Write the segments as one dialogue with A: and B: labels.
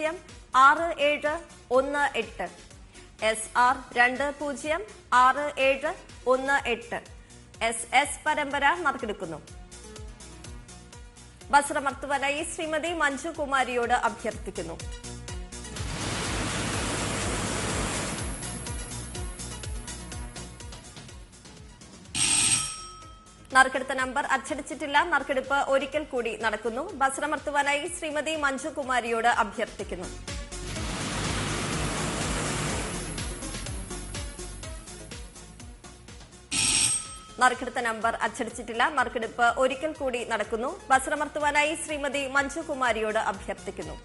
A: 206718 SR 206718 SS പരമ്പര നറുക്കെടുക്കുന്നു. വസ്ത്രമർത്തുവാനായി ശ്രീമതി മഞ്ജു കുമാരിയോട് അഭ്യർത്ഥിക്കുന്നു. നറുക്കെടുത്ത number അച്ചടിച്ചിട്ടില്ല. നറുക്കെടുപ്പ് ഒരിക്കൽ കൂടി നടക്കുന്നു. വസ്ത്രമർത്തുവാനായി ശ്രീമതി മഞ്ജു കുമാരിയോട് അഭ്യർത്ഥിക്കുന്നു. നറുക്കെടുത്ത നമ്പർ അച്ചടിച്ചിട്ടില്ല. നറുക്കെടുപ്പ് ഒരിക്കൽ കൂടി നടക്കുന്നു. വസ്ത്രമർത്തുവാനായി ശ്രീമതി മഞ്ജു കുമാരിയോട് അഭ്യർത്ഥിക്കുന്നു.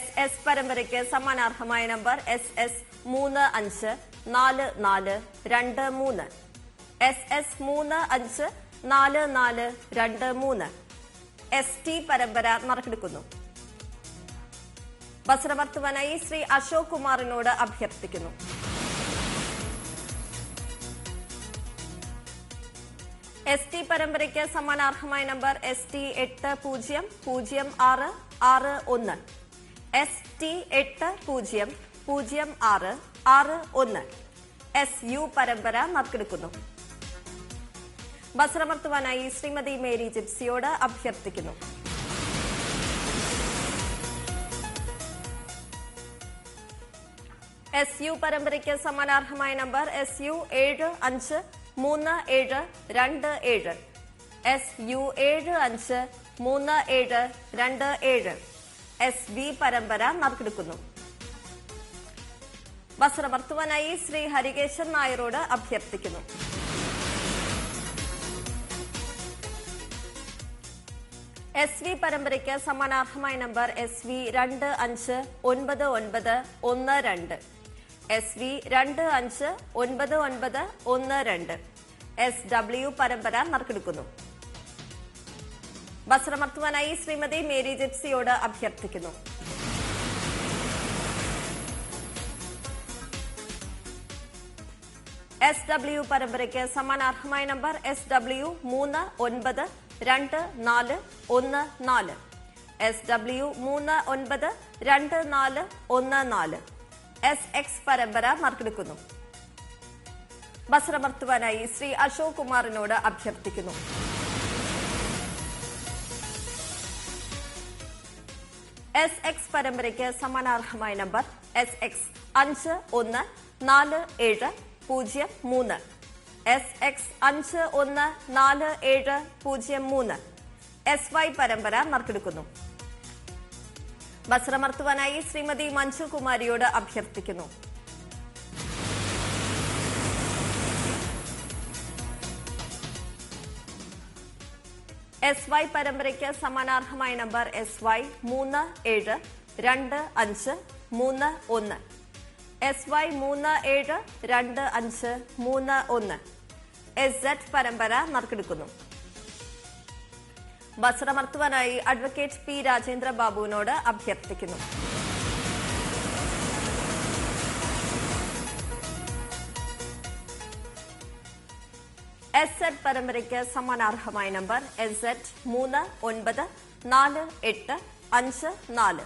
A: SS പരമ്പരയ്ക്ക് സമ്മാനാർഹമായ നമ്പർ SS 354423 SS 354423 ST പരമ്പര നറുക്കെടുക്കുന്നു. വസ്ത്രമർത്തുവാനായി ശ്രീ അശോക് കുമാറിനോട് അഭ്യർത്ഥിക്കുന്നു. ST പരമ്പരയ്ക്ക് സമ്മാനാർഹമായ നമ്പർ ST 800661 ST 800661 SU പരമ്പര നറുക്കെടുക്കുന്നു. വസ്ത്രമർത്തുവാനായി ശ്രീമതി മേരി ജിപ്സിയോട് അഭ്യർത്ഥിക്കുന്നു. SU പരമ്പരയ്ക്ക് സമ്മാനാർഹമായ നമ്പർ SU 753727 SU 753727 SV പരമ്പര നറുക്കെടുക്കുന്നു. വസ്ത്രമർത്തുവാനായി ശ്രീ ഹരികേശൻ നായരോട് അഭ്യർത്ഥിക്കുന്നു. SV പരമ്പരയ്ക്ക് സമ്മാനാർഹമായ നമ്പർ SV 259912 SV 259912 SW പരമ്പര നറുക്കെടുക്കുന്നു. വസ്ത്രമർത്തുവാനായി ശ്രീമതി മേരി ജിപ്സിയോട് അഭ്യർത്ഥിക്കുന്നു. SW പരമ്പരയ്ക്ക് സമ്മാനാർഹമായ നമ്പർ SW 392414 SW 392414 SX പരമ്പര നറുക്കെടുക്കുന്നു. വസ്ത്രമർത്തുവാനായി ശ്രീ അശോക് കുമാറിനോട് അഭ്യർത്ഥിക്കുന്നു. SX പരമ്പരയ്ക്ക് സമ്മാനാർഹമായ നമ്പർ SX 514703 SX 514703 SY പരമ്പര നറുക്കെടുക്കുന്നു. വസ്ത്രമർത്തുവാനായി ശ്രീമതി മഞ്ജു കുമാരിയോട് അഭ്യർത്ഥിക്കുന്നു. SY പരമ്പരയ്ക്ക് സമ്മാനാർഹമായ നമ്പർ SY 372531 SY 372531 SZ പരമ്പര നറുക്കെടുക്കുന്നു. വസ്ത്രമർത്തുവാനായി അഡ്വക്കേറ്റ് P രാജേന്ദ്ര ബാബുവിനോട് അഭ്യർത്ഥിക്കുന്നു. SZ പരമ്പരയ്ക്ക് സമ്മാനാർഹമായ നമ്പർ SZ 394854